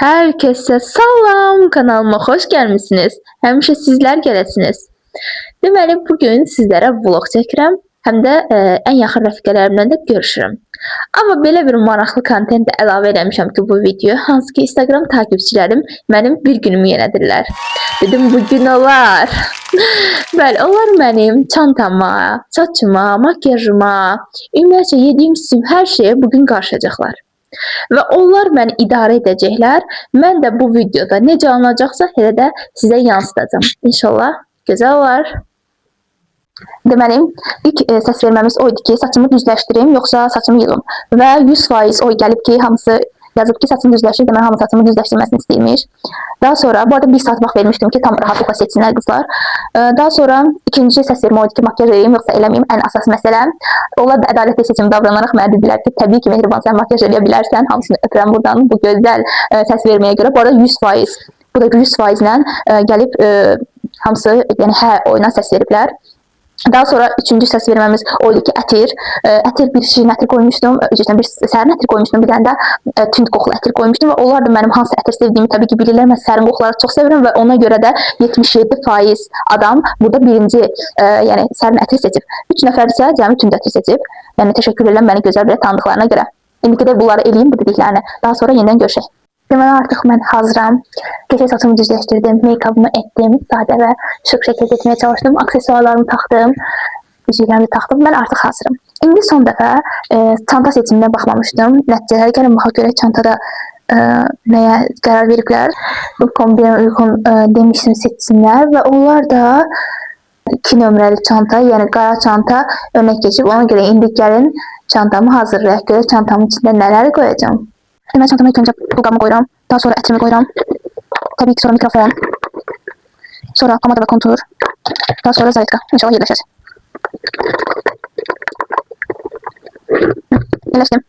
Herkese salam, kanalıma xoş gəlmisiniz. Həmişə sizlər gələsiniz. Deməli, bugün sizlərə vlog çəkirəm, həm də ən yaxın rəfiqələrimlə də görüşürəm. Amma belə bir maraqlı kontent də əlavə eləmişəm ki, bu video, hansı ki Instagram takipçilərim mənim bir günümü yenədirlər. Dedim, bugün olar. Bəli, onlar mənim çantama, saçıma, makyajıma, ümumiyyətlə yediyim hər şeyə bugün qarışacaqlar. Və onlar məni idarə edəcəklər. Mən də bu videoda necə alınacaqsa, elə də sizə yansıdacağam. İnşallah gözəl olar. Deməli, ilk səs verməmiz o idi ki, saçımı düzləşdirim, yoxsa saçımı yığım. Və 100% o gəlib ki, hamısı yazıb ki, saçımı düzləşdir, deməli, hamı saçımı düzləşdirməsini istəyirmiş. Daha sonra, bu arada bir saat vaxt vermişdim ki, tam rahatlıqla seçsinlər qızlar. Daha sonra ikinci səs vermə o idi ki, makyaj edeyim, yoxsa eləməyim, ən əsas məsələm. Onlar da ədalətli seçim davranaraq mənə dedilər ki, təbii ki, Mehriban, sən makyaj edə bilərsən, hamısını öpürəm buradan bu gözəl səs verməyə görə. Bu arada 100%, bu da 100% ilə gəlib hamısı, yəni hə, oyuna səs veriblər. Daha sonra üçüncü səs verməmiz o idi ki, ətir. Ətir bir şirin ətir qoymuşdum, bir sərin ətir qoymuşdum, bir dənə də tünd qoxulu ətir qoymuşdum və onlar da mənim hansı ətir sevdiyimi təbii ki, bilirlər. Mən sərin qoxuları çox sevirəm və ona görə də 77% adam burada birinci yəni sərin ətir seçib. 3 nəfər isə cəmi tünd ətir seçib. Yəni təşəkkür edirəm məni gözəl belə tanıdıqlarına görə. İndi də bunları eləyim bu dediklərini. Daha sonra yenidən görüşək. Deməli, artıq mən hazıram. Keçək saçımı düzləşdirdim, make-up'ımı etdim, sadə və şık şəkildə etməyə çalışdım. Aksesuarlarımı taxdım, üzüklərimi taxdım. Mən artıq hazıram. İndi son dəfə çanta seçiminə baxmamışdım. Nəticələri gəlin baxaq görək çantada nəyə qərar veriblər. Bu kombinə uyğun demişdim seçsinlər və onlar da 2 nömrəli çanta, yəni qara çanta önə keçib. Ona görə indi gəlin çantamı hazırlayaq. Görək çantamın içində nələri qoyacağım. Mən çantama ilk öncə pulqamı qoyuram, daha sonra ətrimi qoyuram, təbii ki sonra mikrofon, sonra pomada və kontur, daha sonra zayetka, inşallah yerləşər. Yerləşdim.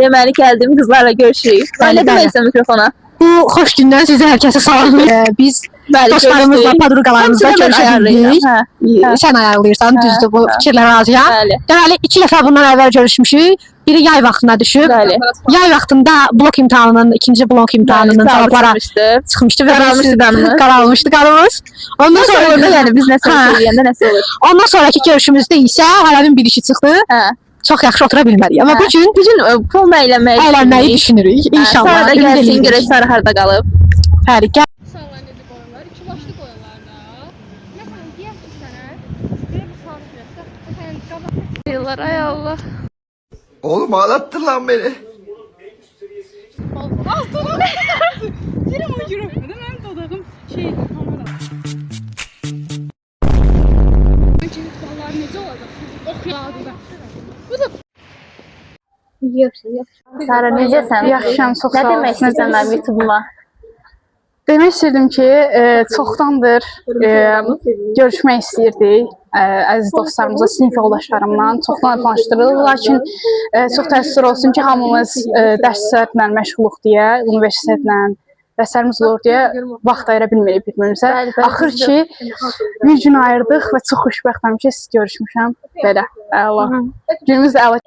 Deməli, gəldim, qızlarla görüşürük. Nə deməksən mikrofona? Bu xoş gündən sizə hər kəsə salam. Biz dostlarımızla, padruqalarımızla görüşürük. Sən ayarlayırsan, düzdür, bu fikirlər razıyam. Deməli, 2 dəfə bundan əvvəl görüşmüşük. Biri yay vaxtına düşüb. Yay vaxtında blok imtahanının, ikinci blok imtahanının cavabları çıxmışdı və qaralmışdı qarımız. Ondan sonra yəni biz nəsə söyləyəndə nəsə olur. Ondan sonraki görüşümüzdə isə hələnin bir işi çıxdı. Çox yaxşı otura bilmədik. Amma bugün pul əylənməyi düşünürük. İnşallah. Sonra da gəlsin, görək Sarı harda qalıb. Hərikət. Sağlar necə qoyurlar? 2 başlı qoyurlar da. Məsələn, deyək ki, sənə bir saat versə, sən qabaq Deyirlər, ay Allah. Oğlum ağlattın lan beni. Bastın. Girəm o girəm. Mənim dodağım şey kamera. Məncə ballar necə olacaq? Oxuyardı da. Bu da Sara, necəsən? Yaxşıyam, çox sağ ol. Nə demək istəyirsən mənim YouTube-uma? Demək istəyirdim ki, çoxdandır görüşmək istəyirdik əziz dostlarımızla, sinif yoldaşlarımla. Çoxdan tanışdırılır, lakin çox təəssüf olsun ki, hamımız dərslərlə məşğuluq deyə, universitetlə dərslərimiz olur deyə vaxt ayıra bilmirik bir-birimizə. Axır ki, bir gün ayırdıq və çox xoşbəxtəm ki, siz görüşmüşəm. Belə, əla. Günümüz əla.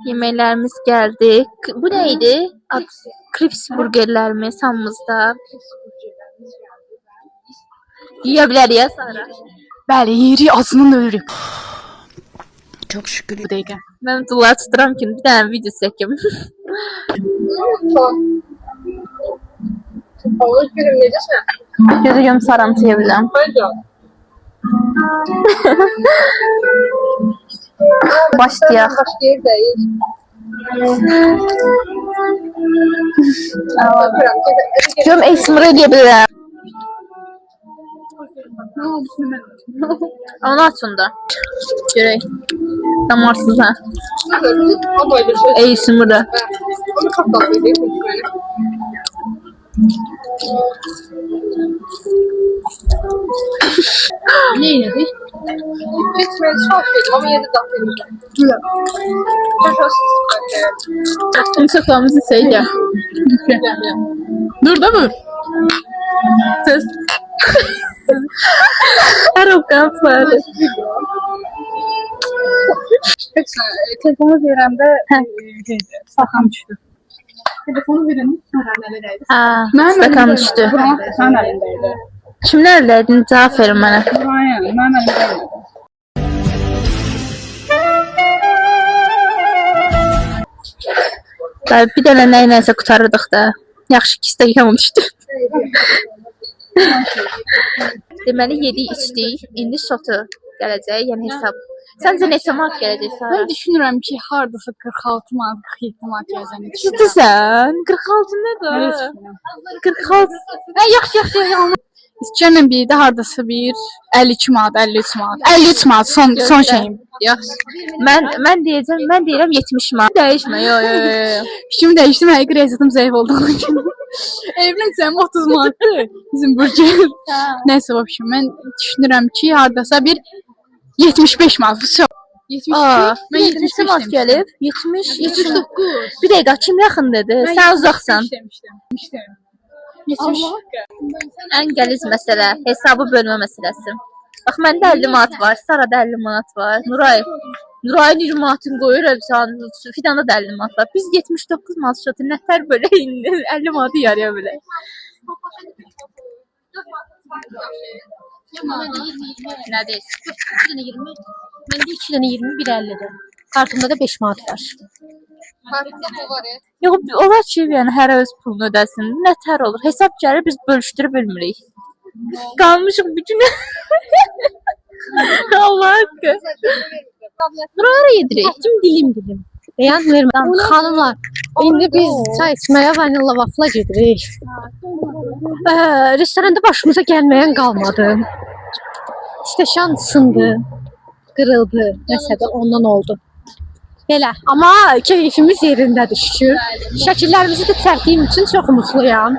Yeməklərimiz gəldi. Bu nə idi? Krips burgerlərimiz hamımızda. Yiyə bilərik ya Sara? Bəli, yeri acından ölürük. Çox şükür. Bu dəqiqə. Mən dullar tuturam ki, bir dənə video çəkim. Allah görüm necəsən? Gözü görüm Saranı çeyə biləm. Başlayaq. Başqa yer deyil. Görüm ASMR edə bilirəm. Onu açın da. Görək. Damarsız ha. ASMR-da. Onu kapatdı değil mi? Ne yedik? Geçmeye çalışıyordum ama yedi dakika. Güzel. Insaklamızı söyle. Dur da mı? Ses. Her okan fare. Telefonu verəndə saxam düşdü. Telefonu verin. Nələrəydi? Stəkan düşdü. Sənin əlindəydi. Kimin əlindəydin? Cavab verin mənə. Aynen, mənim əlimdəydi. Bir dənə nəyinəsə qutarırdıq da. Yaxşı ki, stəkan düşdü. Deməli, yedik, içdik. İndi şotu gələcək, yəni hesab. Səncə neçə manat gələcək Sara? Mən düşünürəm ki, hardasa 46 manat, 47 manat gələcəyini düşünürəm. Ciddisən? 46 nədir? 46. Yaxşı, yanlış. İstəyirəm bir də hardasa bir 52 manat, 53 manat. 53 manat son şeyim. Yaxşı. Mən deyirəm 70 manat. Dəyişmə. Yo. Fikrimi dəyişdim, həqiqi rezidum zəif olduğu üçün. Evlensəm 30 manatdır bizim burger. Nəysə, vəbşim, mən düşünürəm ki, hardasa bir 75 manat. Vəsə. 72. Mən 75 manat gəlib. 79. Bir dəqiqə, kim yaxın dedi? Sən uzaqsan. demişdim. Ən qəliz məsələ, hesabı bölmə məsələsi. Bax, məndə 50 manat var, Sarada 50 manat var. Nurayın 20 manatını qoyur, Fidanda da 50 manat var. Biz 79 manat şotu nətər belə indi 50 manatı yarıya bilək. Nə deyil? 2 dənə 20, məndə 2 dənə 20, 1.50-dir. Kartımda da 5 manat var. Yox, olar ki, yəni hər öz pulunu ödəsin. Nətər olur? Hesab gəlir, biz bölüşdürə bilmirik. Qalmışıq bir günə. Allah haqqı. Buraya yedirik. Dilim. Beyan vermədən xanımlar, indi biz çay içməyə vanilla vafla gedirik. Restoranda başımıza gəlməyən qalmadı. Stəkan sındı, qırıldı, nəsə də ondan oldu. Belə, amma keyfimiz yerindədir şükür. Şəkillərimizi də çəkdiyim üçün çox mutluyam.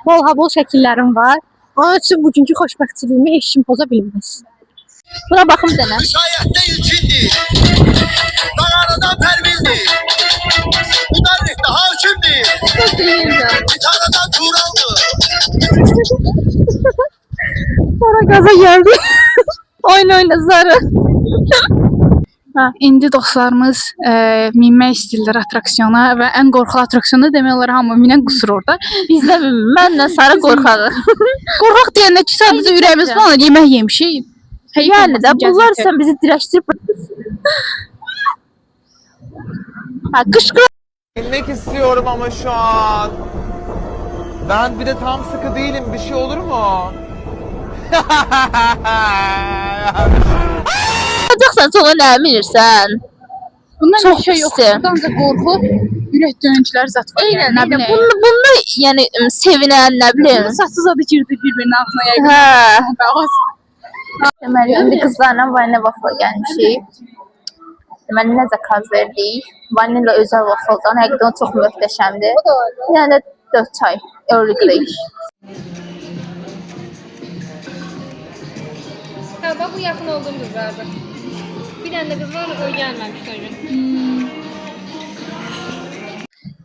Bol şəkillərim var. Onun üçün bugünkü xoşbəxtliyimi heç kim poza bilməz. Buna baxım denə. Şayette ilkindir. Dağarıdan pervizdir. Müdarrikte hakimdir. Gitarıdan Tural'dır. Sonra gaza geldi. Oyna Zara. İndi dostlarımız minmək istəyirlər attraksiyona və ən qorxulu attraksiyonu demək olar hamı minən qusur orada. Bizdə mənlə Sara qorxarıq. Qorxaq deyəndə ki, sadəcə ürəyimiz falan yemək yemişik. Yəni də bunlar sən bizi dirəşdirib. Qışqır. İnmek istiyorum ama şu an. Ben bir de tam sıkı değilim. Bir şey olur mu? Olacaqsan sonra nə bilirsən? Bundan Çox bir şey yox. pisdir. Bundan da qorxu, ürək döyüntülər zat var. Eynən, Nə bileyim. bunda yəni sevinən nə bilim. Saçsız adı girdi bir-birinin altına yəqin. Hə. Deməli, indi qızlarla vanilya waffle gəlmişik. Deməli, nə zakaz verdik? Vanilya özəl waffledan, həqiqətən çox möhtəşəmdir. Bir dənə də 4 çay, Earl Grey. Ha bak bu yakın olduğum kızlardı. Bir tane de kız var o gelmemişti o gün.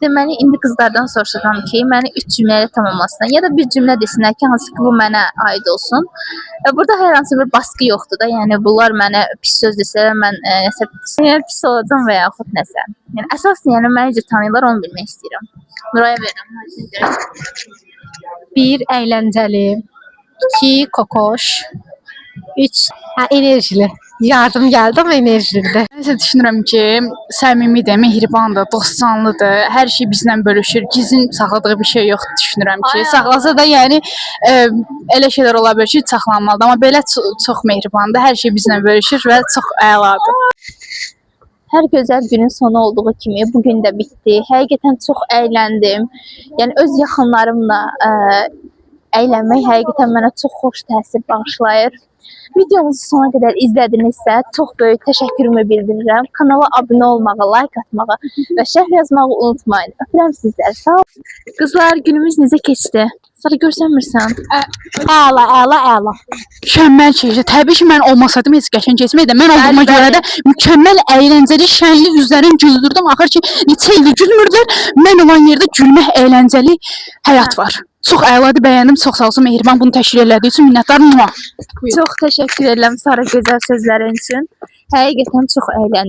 Deməli, indi qızlardan soruşacağam ki, məni 3 cümlə ilə tamamlasınlar. Ya da bir cümlə desinlər ki, hansı ki bu mənə aid olsun. Burada hər hansı bir baskı yoxdur da. Yəni bunlar mənə pis söz desələr, mən nəsə pis olacağam və yaxud nəsə. Yəni əsasən yəni məni necə tanıyırlar onu bilmək istəyirəm. Nuraya verirəm. 1 əyləncəli, 2 kokoş, 3 enerjili. Yardım gəldi amma enerjilidir. Mən isə düşünürəm ki, səmimidir, mehribandır, dostcanlıdır, hər şey bizlə bölüşür, gizlin saxladığı bir şey yoxdur düşünürəm ki. Saxlasa da yəni elə şeylər ola bilər ki, saxlanmalıdır, amma belə çox mehribandır, hər şey bizlə bölüşür və çox əladır. Hər gözəl günün sonu olduğu kimi bugün də bitdi. Həqiqətən çox əyləndim. Yəni öz yaxınlarımla əylənmək həqiqətən mənə çox xoş təsir bağışlayır. Videomuzu sona qədər izlədinizsə çox böyük təşəkkürümü bildirirəm. Kanala abunə olmağı, like atmağı və şərh yazmağı unutmayın. Öpürəm sizləri. Sağ olun. Qızlar, günümüz necə keçdi? Sonra görsənmirsən. Əla. Mükəmməl keçdi. Təbii ki, mən olmasaydım heç qəşəng keçməyəcəkdi. Mən olduğuma görə də mükəmməl, əyləncəli, şənli üzlərin güldürdüm. Axır ki, neçə ildir gülmürdülər. Mən olan yerdə gülmək, əyləncəli həyat var. Çox əladır, bəyəndim. Çox sağ olsun Mehriban bunu təşkil elədiyi üçün minnətdaram. Çox təşəkkür edirəm Sara gözəl sözlərin üçün. Həqiqətən çox əyləndim.